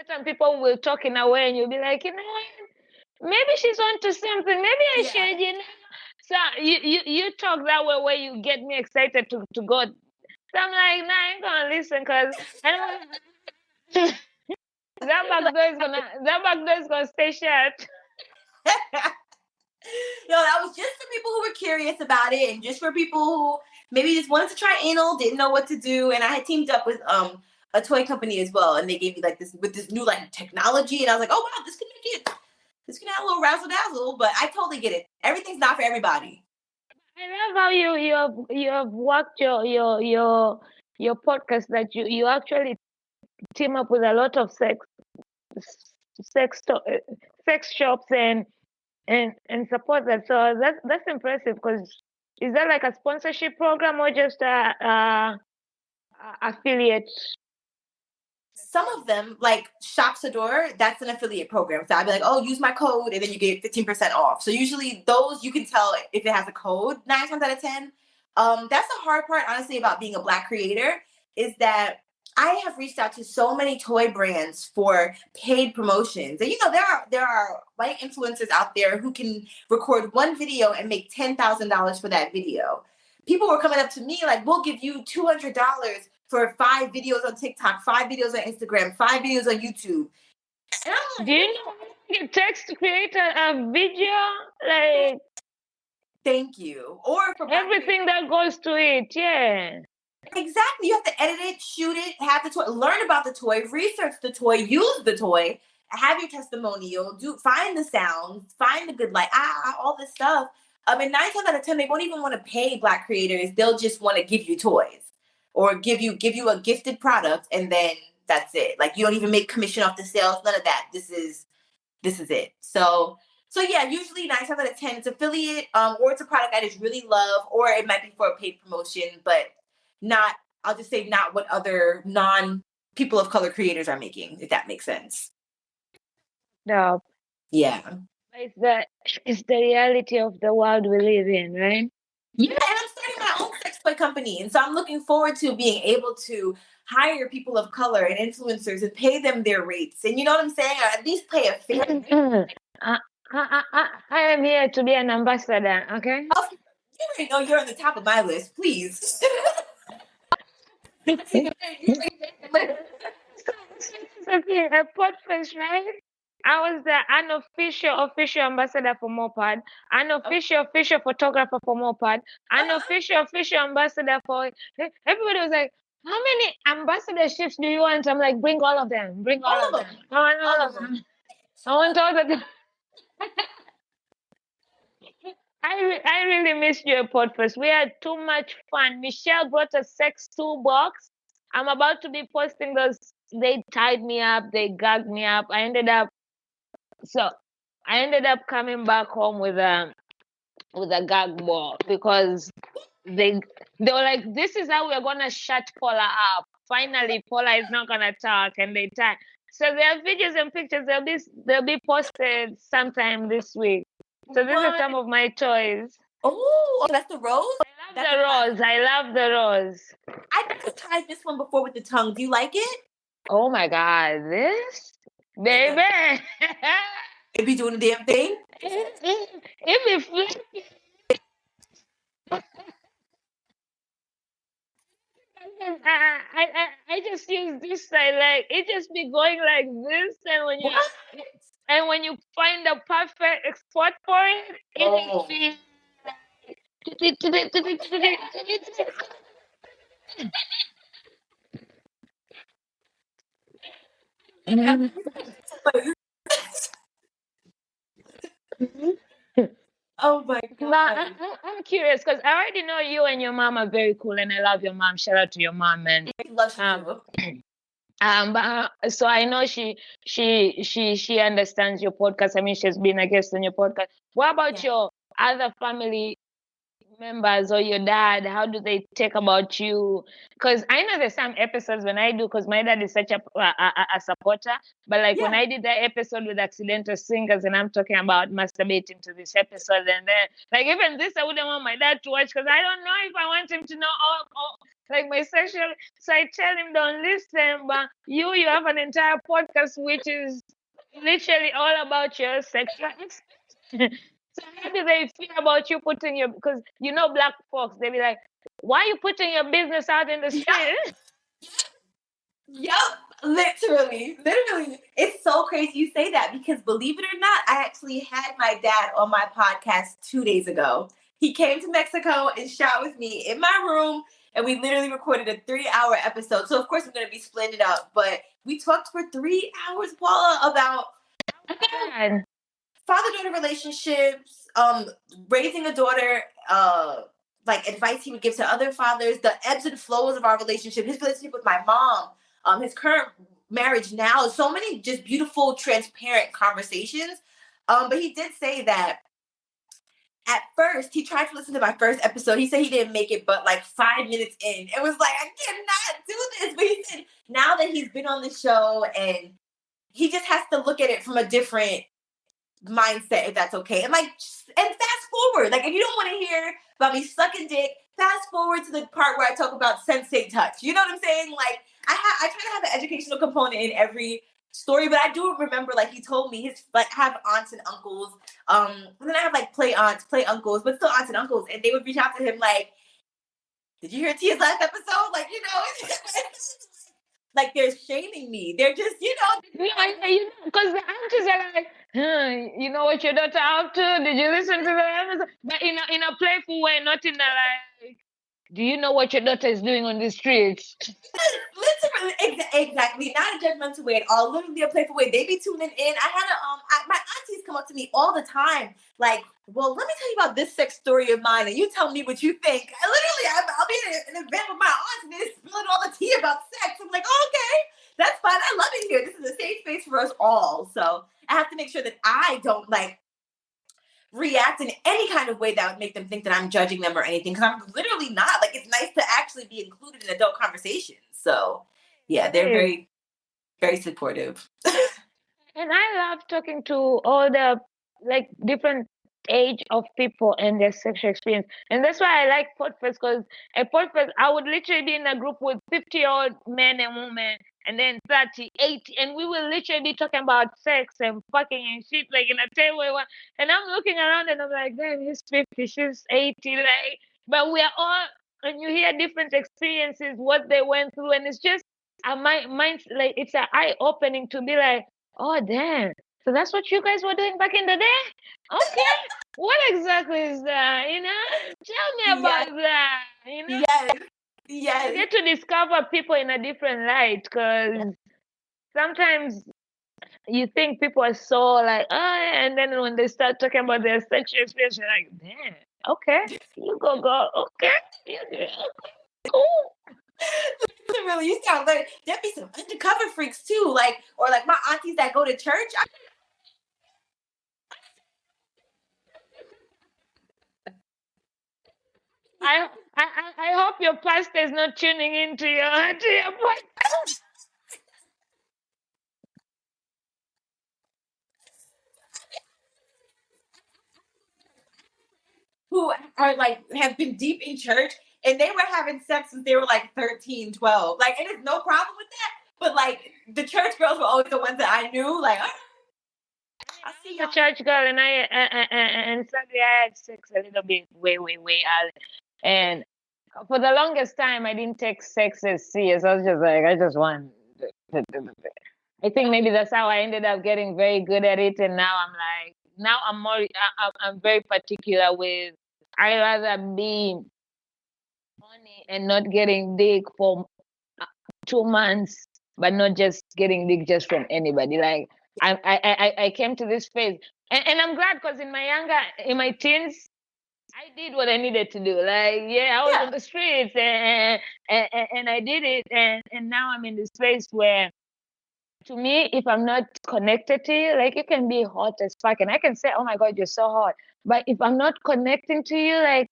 certain people will talk in a way and you'll be like, maybe she's on to something. Maybe I should, So you talk that way where you get me excited to go. So I'm like, nah, I ain't gonna listen, because I don't. That back door is gonna stay shut. That was just for people who were curious about it, and just for people who maybe just wanted to try anal, didn't know what to do. And I had teamed up with a toy company as well, and they gave me like this new like technology, and I was like, oh wow, this could make it This can have a little razzle dazzle, but I totally get it. Everything's not for everybody. I love how you have worked your podcast, that you actually team up with a lot of sex shops and support that. So that's impressive. Because is that like a sponsorship program or just a affiliate? Some of them, like Shops Adore, that's an affiliate program. So I'd be like, oh, use my code and then you get 15% off. So usually those you can tell if it has a code 9 times out of 10. That's the hard part, honestly, about being a Black creator, is that I have reached out to so many toy brands for paid promotions. And there are white influencers out there who can record one video and make $10,000 for that video. People were coming up to me like, we'll give you $200 for 5 videos on TikTok, 5 videos on Instagram, 5 videos on YouTube. And I'm like, do you know it takes to create a video? Like, thank you. Or for everything that goes to it, yeah. Exactly. You have to edit it, shoot it, have the toy, learn about the toy, research the toy, use the toy, have your testimonial, find the sounds, find the good light, all this stuff. And 9 times out of 10, they won't even want to pay Black creators. They'll just want to give you toys or give you a gifted product, and then that's it. Like, you don't even make commission off the sales, none of that. This is it. So yeah, usually 9 times out of 10, it's affiliate, or it's a product I just really love, or it might be for a paid promotion, but not, I'll just say, not what other non-people of color creators are making, if that makes sense. No. Yeah. It's the reality of the world we live in, right? Yeah, and I'm starting my own sex toy company. And so I'm looking forward to being able to hire people of color and influencers and pay them their rates. And you know what I'm saying? Or at least pay a fair I am here to be an ambassador, okay? Oh, you already know you're on the top of my list, please. Okay, a podfest, right? I was the unofficial official ambassador for Mopad, unofficial official photographer for Mopad, unofficial official ambassador for. Everybody was like, "How many ambassadorships do you want?" I'm like, "Bring all of them. Bring all of them. I want all of them. I want all of them." I really missed your podcast. We had too much fun. Michelle brought a sex toolbox. I'm about to be posting those. They tied me up. They gagged me up. I ended up coming back home with a gag ball, because they were like, "This is how we're gonna shut Paula up. Finally, Paula is not gonna talk," and they tie. So there are videos and pictures. They'll be posted sometime this week. So these are some of my toys. Oh, that's the rose? I love the rose. I tried this one before with the tongue. Do you like it? Oh my God, this? Baby. It be doing the damn thing? It be flipping. I just use this side, like it just be going like this, and when you find the perfect spot for it, it be Oh my God. I'm curious, because I already know you and your mom are very cool, and I love your mom. Shout out to your mom, and Love you too. but so I know she understands your podcast. I mean, she's been a guest on your podcast. What about your other family members or your dad? How do they take about you? Because I know there's some episodes when I do, because my dad is such a supporter, but like when I did that episode with accidental singers, and I'm talking about masturbating to this episode, and then like even this I wouldn't want my dad to watch, because I don't know if I want him to know all like my sexual. So I tell him, don't listen, but you have an entire podcast which is literally all about your sexual experience. So how do they feel about you putting your, because Black folks, they be like, why are you putting your business out in the street? Yep, literally. It's so crazy you say that, because believe it or not, I actually had my dad on my podcast 2 days ago. He came to Mexico and shot with me in my room, and we literally recorded a 3-hour episode. So of course we're going to be splitting it up, but we talked for 3 hours, Paula, about father-daughter relationships, raising a daughter, like advice he would give to other fathers, the ebbs and flows of our relationship, his relationship with my mom, his current marriage now, so many just beautiful, transparent conversations. But he did say that at first he tried to listen to my first episode. He said he didn't make it, but like 5 minutes in, it was like, I cannot do this. But he said now that he's been on the show and he just has to look at it from a different mindset, if that's okay. And like, and fast forward. Like, if you don't want to hear about me sucking dick, fast forward to the part where I talk about sensate touch. You know what I'm saying? Like, I try to have an educational component in every story, but I do remember, like, he told me his, like, have aunts and uncles. And then I have like play aunts, play uncles, but still aunts and uncles, and they would reach out to him like, "Did you hear Tia's last episode?" Like, you know. Like, they're shaming me. They're just, you know. Because the aunties are like, you know what your daughter up to? Did you listen to the episode? But in a playful way, not in a like, do you know what your daughter is doing on the streets? Literally, exactly. Not a judgmental way at all. Literally a playful way. They be tuning in. I had my aunties come up to me all the time, like, "Well, let me tell you about this sex story of mine, and you tell me what you think." I'll be in an event with my aunts, and they're spilling all the tea about sex. I'm like, oh, okay, that's fine. I love it here. This is a safe space for us all. So I have to make sure that I don't like react in any kind of way that would make them think that I'm judging them or anything, because I'm literally not. Like, it's nice to actually be included in adult conversations. So yeah, they're very, very supportive. And I love talking to all the like different age of people and their sexual experience. And that's why I like podcasts, because at podcasts I would literally be in a group with 50-year-old men and women, and then 30, 80, and we will literally be talking about sex and fucking and shit, like in a table. And I'm looking around and I'm like, damn, he's 50, she's 80, like, but we are all, and you hear different experiences, what they went through, and it's just a mind, like it's an eye opening to be like, oh damn, so that's what you guys were doing back in the day? Okay. What exactly is that? You know? Tell me about that. You know? Yes. You get to discover people in a different light, because sometimes you think people are so like, oh, and then when they start talking about their sexual experience, you're like, damn, okay, you go, okay, okay, cool. Really, you sound like there'd be some undercover freaks too, like, or like my aunties that go to church. I hope your pastor is not tuning into your podcast. Who are like have been deep in church, and they were having sex since they were like 13, 12. Like, and there's no problem with that. But like, the church girls were always the ones that I knew. Like, I see a church girl, and sadly I had sex a little bit way early. And for the longest time, I didn't take sex as serious. I was just like, I just want. I think maybe that's how I ended up getting very good at it. And now I'm like, now I'm more, I'm very particular with. I rather be horny and not getting dick for 2 months, but not just getting dick just from anybody. Like, I came to this phase, and I'm glad, because in my teens, I did what I needed to do. Like, yeah, I was on the streets, and I did it, and now I'm in this place where, to me, if I'm not connected to you, like, you can be hot as fuck, and I can say, oh my God, you're so hot, but if I'm not connecting to you, like,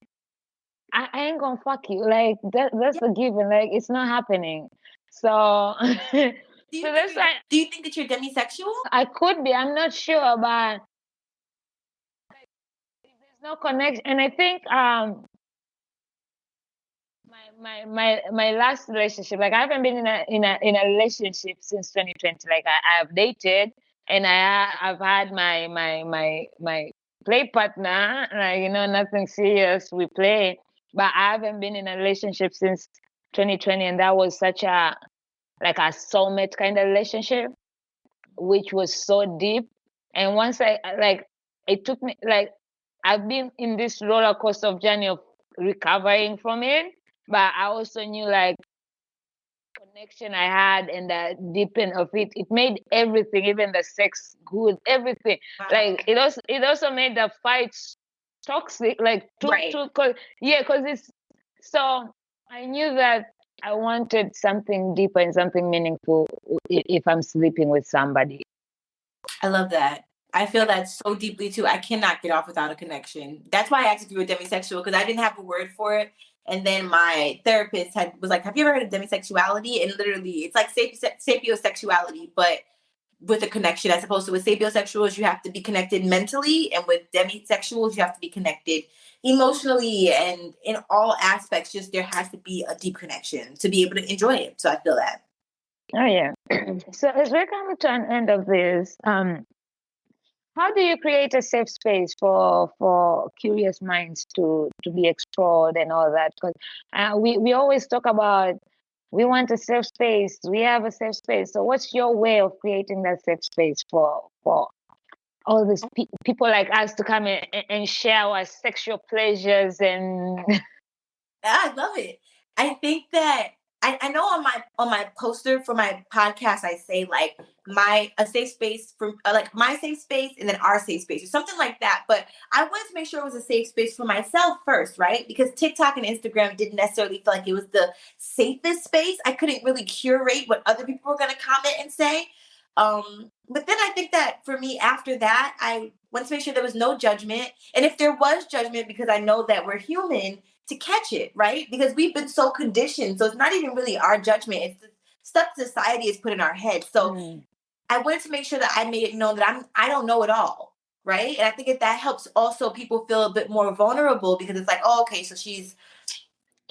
I ain't gonna fuck you. Like, that's a given. Like, it's not happening. So, do you think that you're demisexual? I could be. I'm not sure, but there's no connection. And I think my last relationship, like, I haven't been in a relationship since 2020. Like, I've dated, and I've had my play partner. Like, you know, nothing serious. We play, but I haven't been in a relationship since 2020, and that was such a soulmate kind of relationship, which was so deep. And once it took me, like, I've been in this roller coaster of journey of recovering from it, but I also knew, like, connection I had and the deepen of it, it made everything, even the sex, good, everything. Like it also made the fights toxic, like Right. cause it's so I knew that I wanted something deeper and something meaningful if I'm sleeping with somebody. I love that. I feel that so deeply too. I cannot get off without a connection. That's why I asked if you were demisexual, because I didn't have a word for it. And then my therapist was like, "Have you ever heard of demisexuality?" And literally, it's like sapiosexuality, but with a connection, as opposed to with sapiosexuals, you have to be connected mentally, and with demisexuals, you have to be connected emotionally, and in all aspects. Just there has to be a deep connection to be able to enjoy it. So I feel that. Oh yeah. So as we're coming to an end of this, how do you create a safe space for curious minds to be explored and all that? Because we always talk about we want a safe space. We have a safe space. So what's your way of creating that safe space for all these people like us to come and share our sexual pleasures and I love it. I think that I know on my poster for my podcast I say like a safe space for like my safe space and then our safe space or something like that. But I wanted to make sure it was a safe space for myself first, right? Because TikTok and Instagram didn't necessarily feel like it was the safest space. I couldn't really curate what other people were going to comment and say. But then I think that for me after that, I wanted to make sure there was no judgment. And if there was judgment, because I know that we're human, to catch it, right? Because we've been so conditioned. So it's not even really our judgment. It's the stuff society has put in our head. So I wanted to make sure that I made it known that I don't know it all, right? And I think that helps also people feel a bit more vulnerable, because it's like, oh, okay, so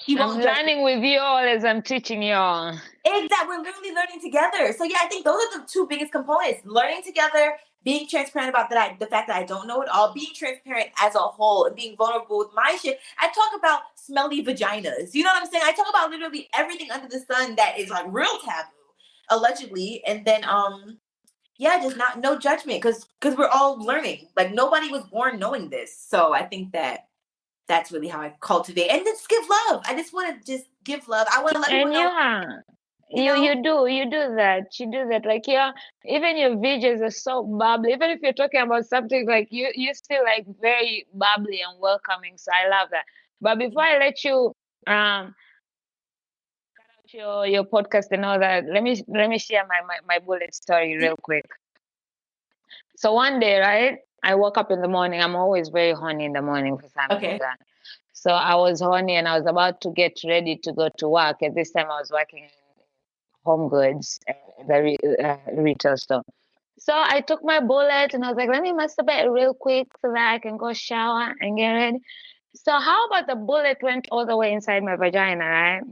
I'm learning with you all as I'm teaching you all. Exactly. We're literally learning together. So yeah, I think those are the two biggest components: learning together, being transparent about the fact that I don't know it all, being transparent as a whole, and being vulnerable with my shit. I talk about smelly vaginas. You know what I'm saying? I talk about literally everything under the sun that is like real taboo, allegedly. And then yeah, just no judgment, because we're all learning. Like nobody was born knowing this. So I think that that's really how I cultivate and just give love. I just want to just give love. I want to let people know. You do that. Like even your videos are so bubbly. Even if you're talking about something like you're still like very bubbly and welcoming. So I love that. But before I let you cut out your podcast and all that, let me share my bullet story real quick. So one day, right, I woke up in the morning. I'm always very horny in the morning for some reason. So I was horny and I was about to get ready to go to work. At this time, I was working in Home Goods, the retail store. So I took my bullet and I was like, let me masturbate real quick so that I can go shower and get ready. So how about the bullet went all the way inside my vagina, right?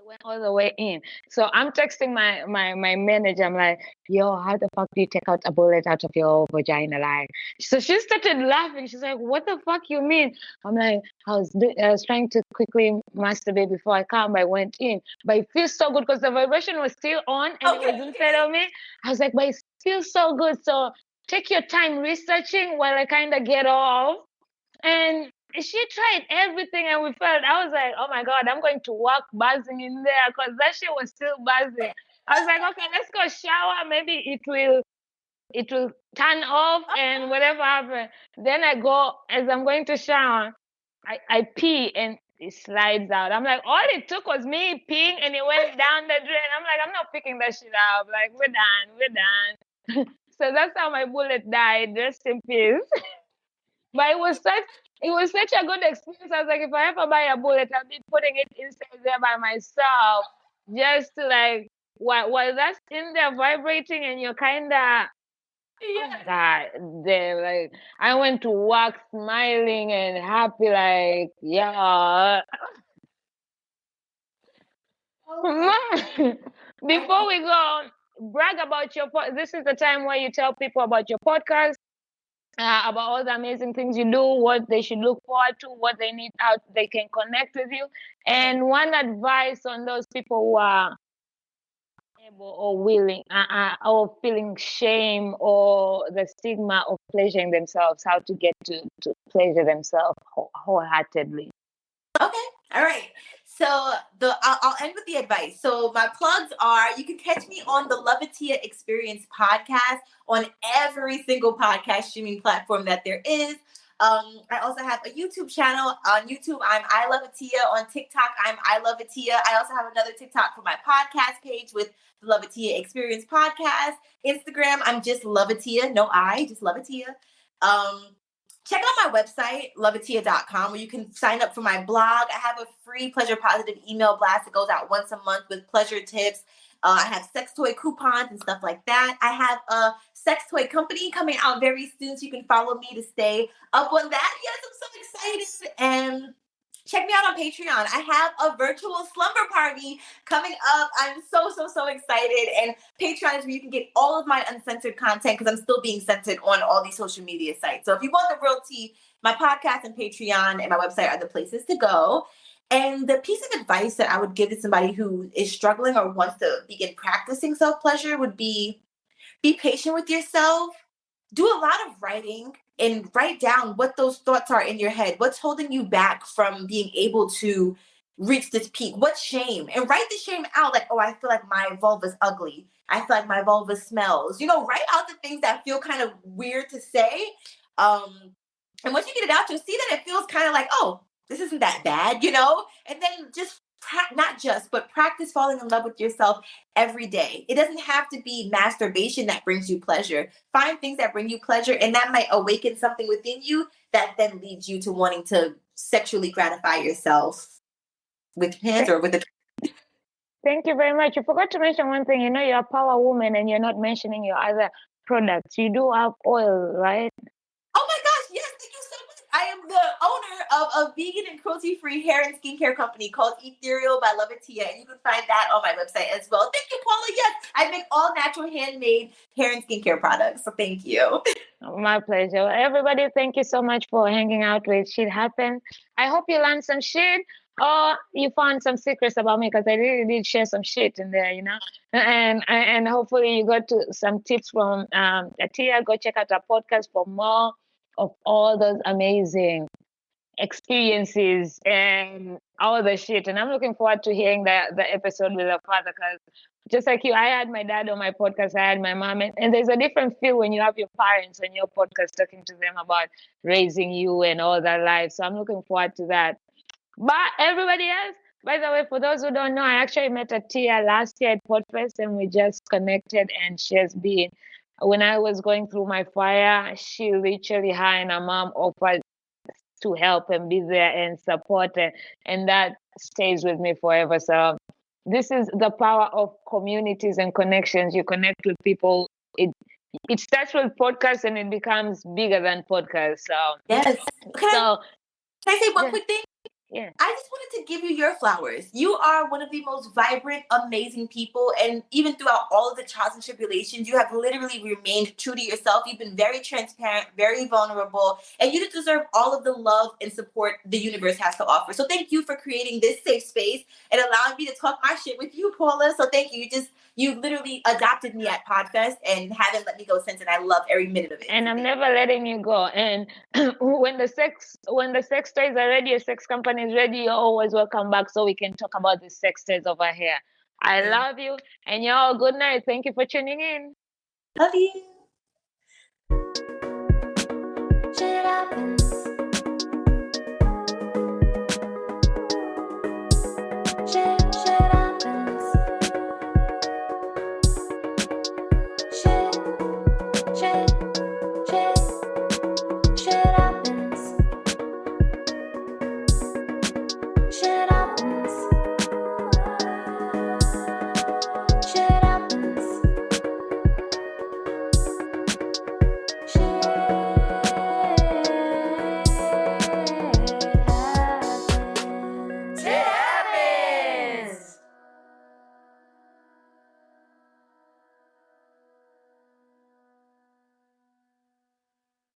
Went all the way in. So I'm texting my manager. I'm like, yo, how the fuck do you take out a bullet out of your vagina? Like, so she started laughing. She's like, what the fuck you mean? I'm like, I was trying to quickly masturbate before I come. I went in, but it feels so good because the vibration was still on and it was inside of me. I was like, but it feels so good. So take your time researching while I kind of get off. And she tried everything and we felt, I was like, oh my God, I'm going to walk buzzing in there because that shit was still buzzing. I was like, okay, let's go shower. Maybe it will turn off and whatever happens. Then I go, as I'm going to shower, I pee and it slides out. I'm like, all it took was me peeing and it went down the drain. I'm like, I'm not picking that shit up. Like, we're done. So that's how my bullet died. Rest in peace. But it was such a good experience. I was like, if I ever buy a bullet, I'll be putting it inside there by myself, just to like while that's in there vibrating, and you're kinda oh my God, there like I went to work smiling and happy, like yeah. Before we go, brag about this is the time where you tell people about your podcast. About all the amazing things you do, what they should look forward to, what they need out, they can connect with you. And one advice on those people who are able or willing or feeling shame or the stigma of pleasuring themselves, how to get to pleasure themselves wholeheartedly. Okay. All right. So I'll end with the advice. So my plugs are: you can catch me on the Lovatia Experience podcast on every single podcast streaming platform that there is. I also have a YouTube channel. On YouTube, I'm I Love Atia. On TikTok, I'm I Love Atia. I also have another TikTok for my podcast page with the Lovatia Experience podcast. Instagram, I'm just Lovatia, no I, just Lovatia. Check out my website, lovatia.com, where you can sign up for my blog. I have a free Pleasure Positive email blast that goes out once a month with pleasure tips. I have sex toy coupons and stuff like that. I have a sex toy company coming out very soon, so you can follow me to stay up on that. Yes, I'm so excited. And check me out on Patreon. I have a virtual slumber party coming up. I'm so excited. And Patreon is where you can get all of my uncensored content, because I'm still being censored on all these social media sites. So if you want the real tea, my podcast and Patreon and my website are the places to go. And the piece of advice that I would give to somebody who is struggling or wants to begin practicing self-pleasure would be patient with yourself. Do a lot of writing and write down what those thoughts are in your head. What's holding you back from being able to reach this peak? What's shame? And write the shame out. Like, oh, I feel like my vulva's ugly. I feel like my vulva smells. Write out the things that feel kind of weird to say. And once you get it out, you'll see that it feels kind of like, oh, this isn't that bad, And then just but practice falling in love with yourself every day. It doesn't have to be masturbation that brings you pleasure. Find things that bring you pleasure, and that might awaken something within you that then leads you to wanting to sexually gratify yourself with hands or with a. Thank you very much. You forgot to mention one thing. You're a power woman and you're not mentioning your other products. You do have oil, right? Oh my gosh, yes, thank you so much. I am the owner of a vegan and cruelty-free hair and skincare company called Ethereal by Lovatia, and you can find that on my website as well. Thank you, Paula. Yes, I make all natural handmade hair and skincare products, so thank you. My pleasure. Everybody, thank you so much for hanging out with Shit Happens. I hope you learned some shit, or you found some secrets about me, because I really did share some shit in there, and hopefully you got some tips from Atia. Go check out our podcast for more of all those amazing experiences and all the shit. And I'm looking forward to hearing the episode with her father, because just like you, I had my dad on my podcast, I had my mom, and there's a different feel when you have your parents on your podcast talking to them about raising you and all that life. So I'm looking forward to that. But everybody else, by the way, for those who don't know, I actually met Atia last year at Podfest, and we just connected, and she has been, when I was going through my fire, she literally, her and her mom offered to help and be there and support, and that stays with me forever. So this is the power of communities and connections. You connect with people. It starts with podcasts and it becomes bigger than podcasts. So yes. Can I say one quick thing? Yeah. I just wanted to give you your flowers. You are one of the most vibrant, amazing people. And even throughout all of the trials and tribulations, you have literally remained true to yourself. You've been very transparent, very vulnerable, and you deserve all of the love and support the universe has to offer. So thank you for creating this safe space and allowing me to talk my shit with you, Paula. So thank you. You literally adopted me at Podfest and haven't let me go since, and I love every minute of it. And I'm never letting you go. And when the sex toys are ready, your sex company is ready, you're always welcome back, so we can talk about the sex toys over here. I love you, and y'all, good night. Thank you for tuning in. Love you. Shit happens.